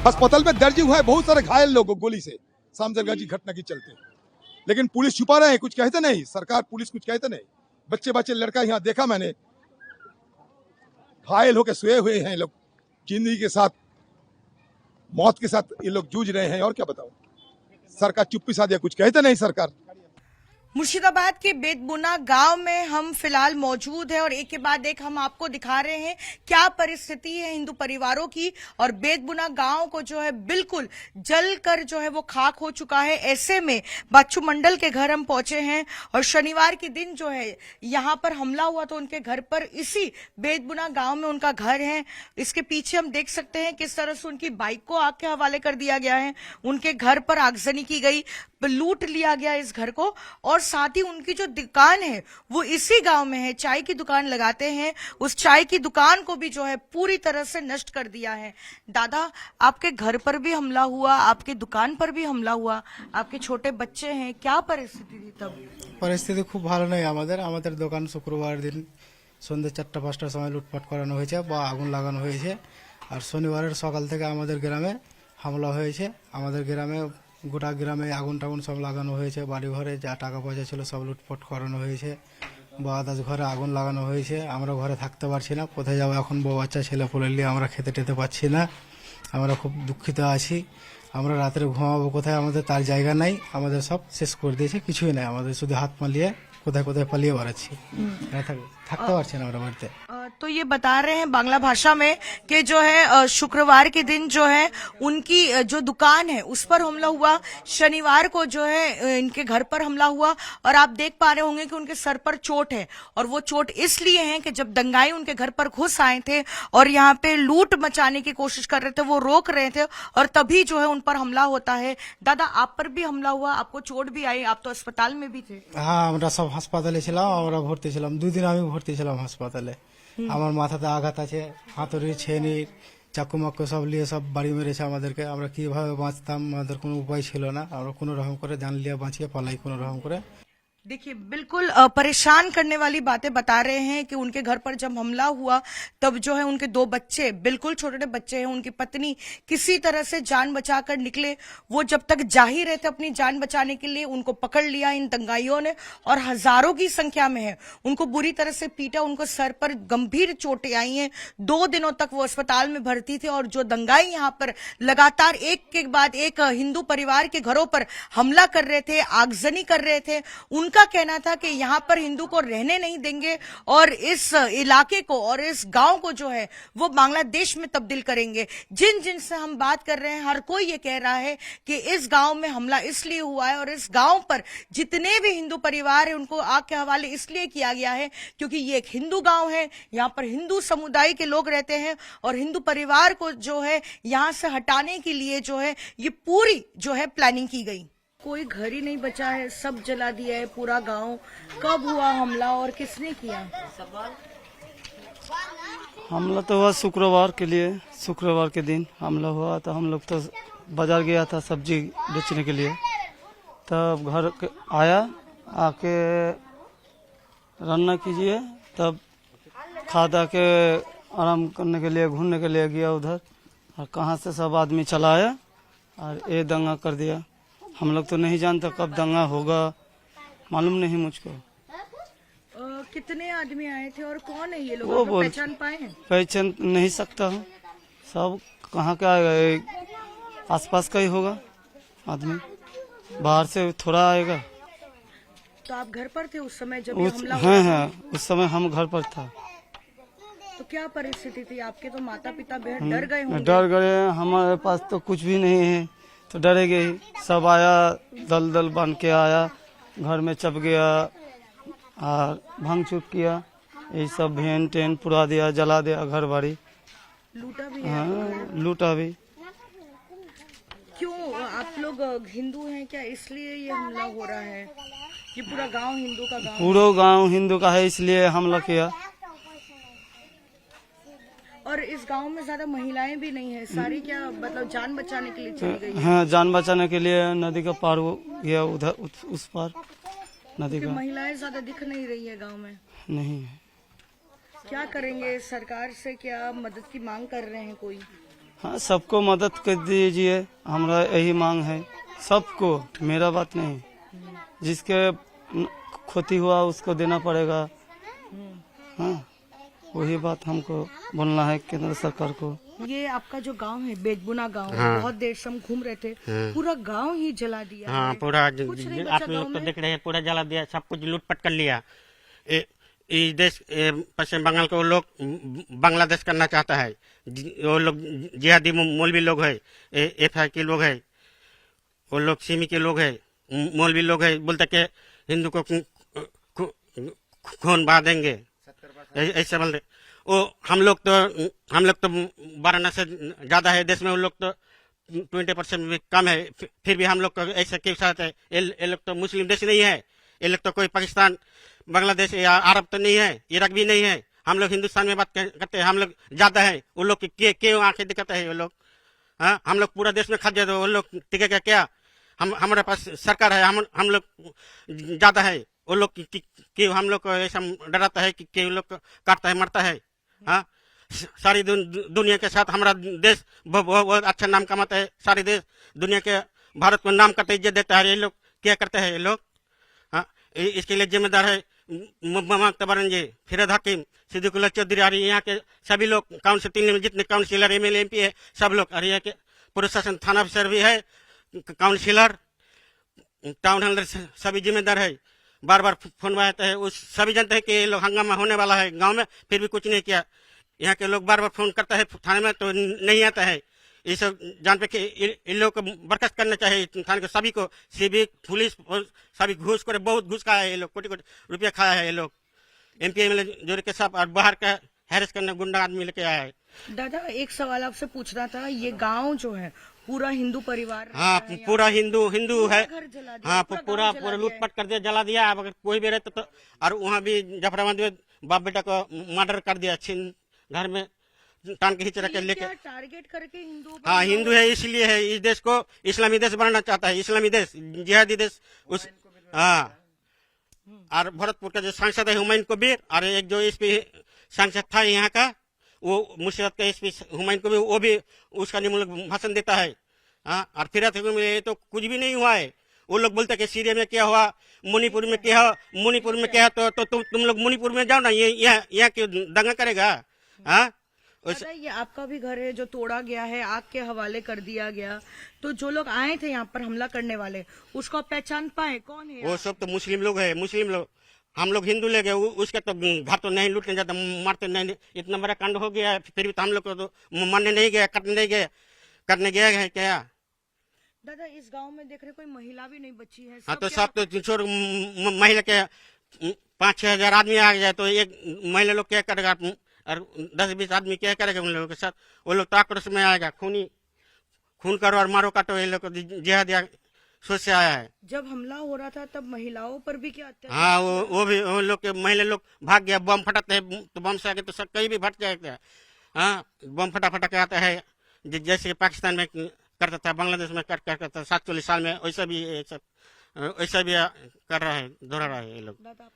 अस्पताल में दर्ज हुआ है बहुत सारे घायल लोग गोली से शामजरगा की घटना के चलते, लेकिन पुलिस छुपा रहे हैं, कुछ कहते नहीं, सरकार पुलिस कुछ कहते नहीं। बच्चे लड़का यहाँ देखा मैंने, घायल होकर सोए हुए हैं लोग, जिंदगी के साथ मौत के साथ ये लोग जूझ रहे हैं। और क्या बताओ, सरकार चुप्पी साध, कुछ कहते नहीं सरकार। मुर्शिदाबाद के बेतबुना गांव में हम फिलहाल मौजूद हैं और एक के बाद एक हम आपको दिखा रहे हैं क्या परिस्थिति है हिंदू परिवारों की। और बेतबुना गांव को जो है बिल्कुल जलकर जो है वो खाक हो चुका है। ऐसे में बच्चू मंडल के घर हम पहुंचे हैं और शनिवार के दिन जो है यहाँ पर हमला हुआ तो उनके घर पर, इसी बेतबुना गांव में उनका घर है। इसके पीछे हम देख सकते हैं किस तरह से उनकी बाइक को आग के हवाले कर दिया गया है, उनके घर पर आगजनी की गई, लूट लिया गया इस घर को। और साथ ही उनकी जो दुकान है वो इसी गांव में है, चाय की दुकान लगाते हैं, उस चाय की दुकान को भी जो है पूरी तरह से नष्ट कर दिया है। दादा, आपके घर पर भी हमला हुआ, आपके दुकान पर भी हमला हुआ, आपके छोटे बच्चे हैं, क्या परिस्थिति थी तब? परिस्थिति खूब ভালো নয়। আমাদের দোকান শুক্রবার দিন সন্ধ্যে 4টা-5টার সময় লুটপাট করানো হয়েছে বা আগুন লাগানো হয়েছে। আর শনিবারের সকাল থেকে আমাদের গ্রামে হামলা হয়েছে। আমাদের গ্রামে গোটা গ্রামে আগুন টাগুন সব লাগানো হয়েছে, বাড়ি ঘরে যা টাকা পয়সা ছিল সব লুটপাট করানো হয়েছে বা আদার্স ঘরে আগুন লাগানো হয়েছে। আমরা ঘরে থাকতে পারছি না, কোথায় যাবো এখন, বউ বাচ্চা ছেলে পুলে নিয়ে আমরা খেতে টেতে পাচ্ছি না। আমরা খুব দুঃখিত আছি। আমরা রাত্রে ঘুমাবো কোথায়, আমাদের তার জায়গা নাই, আমাদের সব শেষ করে দিয়েছে, কিছুই নাই আমাদের, শুধু হাত পালিয়ে কোথায় কোথায় পালিয়ে বেড়াচ্ছি, থাকতে পারছি না আমরা বাড়িতে। तो ये बता रहे हैं बांग्ला भाषा में कि जो है शुक्रवार के दिन जो है उनकी जो दुकान है उस पर हमला हुआ, शनिवार को जो है इनके घर पर हमला हुआ। और आप देख पा रहे होंगे कि उनके सर पर चोट है, और वो चोट इसलिए है कि जब दंगाई उनके घर पर घुस आए थे और यहाँ पे लूट मचाने की कोशिश कर रहे थे, वो रोक रहे थे और तभी जो है उन पर हमला होता है। दादा, आप पर भी हमला हुआ, आपको चोट भी आई, आप तो अस्पताल में भी थे। हाँ, আমরা সব হাসপাতালে ছিলাম, আমরা ভর্তি ছিলাম, 2 দিন আমি ভর্তি ছিলাম হাসপাতালে। আমার মাথাতে আঘাত আছে, হাতুড়ি ছেনি চাকু মাকু সব নিয়ে সব বাড়ি মেরেছে আমাদেরকে। আমরা কিভাবে বাঁচতাম, আমাদের কোনো উপায় ছিল না, আমরা কোনো রকম করে জান লিয়া বাঁচিয়ে পালাই কোনো রকম করে। देखिए, बिल्कुल परेशान करने वाली बातें बता रहे हैं कि उनके घर पर जब हमला हुआ तब जो है उनके 2 बच्चे, बिल्कुल छोटे छोटे बच्चे हैं, उनकी पत्नी किसी तरह से जान बचाकर निकले। वो जब तक जा ही रहे थे अपनी जान बचाने के लिए, उनको पकड़ लिया इन दंगाइयों ने और हजारों की संख्या में है, उनको बुरी तरह से पीटा, उनको सर पर गंभीर चोटें आई हैं। 2 दिनों तक वो अस्पताल में भर्ती थे। और जो दंगाई यहाँ पर लगातार एक के बाद एक हिंदू परिवार के घरों पर हमला कर रहे थे, आगजनी कर रहे थे, उनका कहना था कि यहाँ पर हिंदू को रहने नहीं देंगे और इस इलाके को और इस गांव को जो है वो बांग्लादेश में तब्दील करेंगे। जिन जिन से हम बात कर रहे हैं, हर कोई ये कह रहा है कि इस गांव में हमला इसलिए हुआ है और इस गांव पर जितने भी हिंदू परिवार है उनको आग के हवाले इसलिए किया गया है क्योंकि ये एक हिंदू गांव है, यहाँ पर हिंदू समुदाय के लोग रहते हैं और हिंदू परिवार को जो है यहाँ से हटाने के लिए जो है ये पूरी जो है प्लानिंग की गई। कोई घर ही नहीं बचा है, सब जला दिया है पूरा गांव। कब हुआ हमला और किसने किया? हमला तो हुआ शुक्रवार के दिन हमला हुआ। तो हम लोग तो बाजार गया था सब्जी बेचने के लिए, तब घर आया, आके रन्ना कीजिए, तब खा दा के आराम करने के लिए घूमने के लिए गया उधर, और कहाँ से सब आदमी चला आया और ये दंगा कर दिया। हम लोग तो नहीं जानते कब दंगा होगा, मालूम नहीं मुझको। कितने आदमी आए थे और कौन है ये लोग, वो पहचान पाए हैं? पहचान नहीं सकता हूँ, सब कहाँ का आसपास का ही होगा आदमी, बाहर से थोड़ा आएगा। तो आप घर पर थे उस समय जब ये हमला हुआ? हाँ, उस समय हम घर पर था। तो क्या परिस्थिति थी आपके? तो माता पिता बेहद डर गए होंगे। डर गए, हमारे पास तो कुछ भी नहीं है तो डरेंगे ही। सब आया, दल दल बन के आया, घर में चप गया और भंग चुप किया, यही सब भेन टेन पुरा दिया, जला दिया घर बाड़ी। लूटा भी है। हाँ, लूटा भी। क्यों आप लोग हिंदू हैं क्या, इसलिए ये हमला हो रहा है? ये पूरा गांव हिंदू का गांव पूरा गांव हिंदू का है, इसलिए हमला किया। और इस गांव में ज्यादा महिलाएं भी नहीं है, सारी क्या मतलब जान बचाने के लिए चली गई है? हाँ, जान बचाने के लिए नदी का पार हो गया, उधर उस पार नदी कि का महिलाएं ज्यादा दिख नहीं रही है गांव में। नहीं है। क्या करेंगे? सरकार से क्या मदद की मांग कर रहे हैं कोई? हाँ, सबको मदद कर दीजिए, हमारा यही मांग है सबको, मेरा बात नहीं। जिसके क्षति हुआ उसको देना पड़ेगा। हाँ, वही बात हमको बोलना है केंद्र सरकार को। ये आपका जो गांव है बेजबुना गांव, बहुत देर से हम घूम रहे थे, पूरा गांव ही जला दिया हाँ है। पूरा कुछ नहीं बचा आप गाँव लोग तो में? देख रहे हैं, पूरा जला दिया, सब कुछ लूटपाट कर लिया। इस देश पश्चिम बंगाल को लोग बांग्लादेश करना चाहता है। वो लोग जिहादी मौलवी लोग है, FI के लोग है, वो लोग सिमी के लोग है, मौलवी लोग है, बोलते कि हिंदू को खून बहा देंगे, ऐसे बोलते। वो हम लोग तो 12 से ज्यादा है देश में, वो लोग तो 20% भी कम है, फिर भी हम लोग को ऐसे क्यों चाहते हैं? ये लोग तो मुस्लिम देश नहीं है, ये लोग तो कोई पाकिस्तान बांग्लादेश या अरब तो नहीं है, इराक भी नहीं है। हम लोग हिंदुस्तान में बात करते हैं, हम लोग ज्यादा है, वो लोग क्यों आंखें दिखाते हैं? वो लोग हाँ, हम लोग पूरा देश में खा जाते, वो लोग टिकेगा क्या? हमारे पास सरकार है, हम लोग ज्यादा है, वो लोग क्यों हम लोग को ऐसा डराता है कि क्यों लोग काटता है, मरता है? हाँ, सारी दुनिया के साथ हमारा देश बहुत अच्छा नाम कमाता है, सारे देश दुनिया के भारत को नाम करते इज्जत देता है। ये लोग क्या करते हैं? ये लोग हाँ, इसके लिए जिम्मेदार है ममता बनर्जी, फिरोज हकीम, सिद्दीकुल्लाह चौधरी, और यहाँ के सभी लोग, काउंसिल में जितने काउंसिलर MLA MP है सब लोग, और यहाँ के प्रशासन थाना अफसर भी है, काउंसिलर, टाउन हॉल सभी जिम्मेदार है। बार बार फोन आता है, उस सभी जानते हैं कि ये लोग हंगामा होने वाला है गांव में, फिर भी कुछ नहीं किया। यहाँ के लोग बार बार फोन करता है थाने में तो नहीं आता है। ये सब जान पे कि इन लोग को बर्खास्त करना चाहिए थाने के सभी को, सिविक पुलिस सभी घूस करे, बहुत घूस खाया है ये लोग, कोटि कोटि रुपया खाया है ये लोग। MP MLA जोड़े के साथ और बाहर का हैरेस करने गुंडा आदमी लेके आया है। दादा एक सवाल आपसे पूछना था, ये गांव जो है पूरा हिंदू परिवार हाँ, पूरा हिंदू है। घर जला दिया, हाँ, पूरा पूरा गाँव जला दिया लूटपाट कर दिया, जला दिया। अब अगर कोई भी रहता तो, और वहाँ भी जफराबाद में बाप बेटा को मर्डर कर दिया, घर में टांग के खींच रखे लेके। क्या टारगेट करके हिंदू? हाँ, हिंदू है इसलिए है, इस देश को इस्लामी देश बनाना चाहता है, इस्लामी देश, जिहादी देश उस। हाँ, और भरतपुर का जो सांसद है हुमायूं कबीर, और एक जो SP सांसद था यहाँ का, वो मुर्शिदाबाद का SP हुमायूं कबीर, वो भी उसका निम्नलिखित भाषण देता है। हाँ, और फिर ये तो कुछ भी नहीं हुआ है। वो लोग बोलते कि सीरिया में क्या हुआ, मणिपुर में क्या हुआ, मणिपुर में क्या हुआ, तो तुम लोग मणिपुर में जाओ ना, ये यहाँ क्यों दंगा करेगा? हाँ, दादा ये आपका भी घर है जो तोड़ा गया है, आग के हवाले कर दिया गया, तो जो लोग आए थे यहाँ पर हमला करने वाले, उसको आप पहचान पाए कौन है? वो सब तो मुस्लिम लोग है, मुस्लिम लोग। हम लोग हिंदू ले गए, उसके तो घर तो नहीं लूटने जाता, मारते नहीं। इतना बड़ा कांड हो गया, फिर भी तो हम लोग को तो मारने नहीं गया, करने नहीं गया, करने गया है क्या? दादा इस गांव में देख रहे कोई महिला भी नहीं बची है। हाँ, तो सब तो छोड़, महिला के 5-6 हजार आदमी आ गया, तो एक महिला लोग क्या करेगा? और 10-20 आदमी क्या करेगा उन लोगों के साथ? वो लोग तो आक्रोश में आएगा, खून करो और मारो काटो, ये लोग जिहादी सोच से आया है। जब हमला हो रहा था तब महिलाओं पर भी क्या अत्याचार? हाँ, वो भी वो लोग के महिला लोग भाग गया, बम फटाते हैं, तो बम से आगे तो सब कहीं भी फट जाएगा। हाँ, बम फटा के आता है, जैसे पाकिस्तान में करता था, बांग्लादेश में करता था 47 साल में, वैसा भी कर रहा है, दोहरा रहा है ये लोग।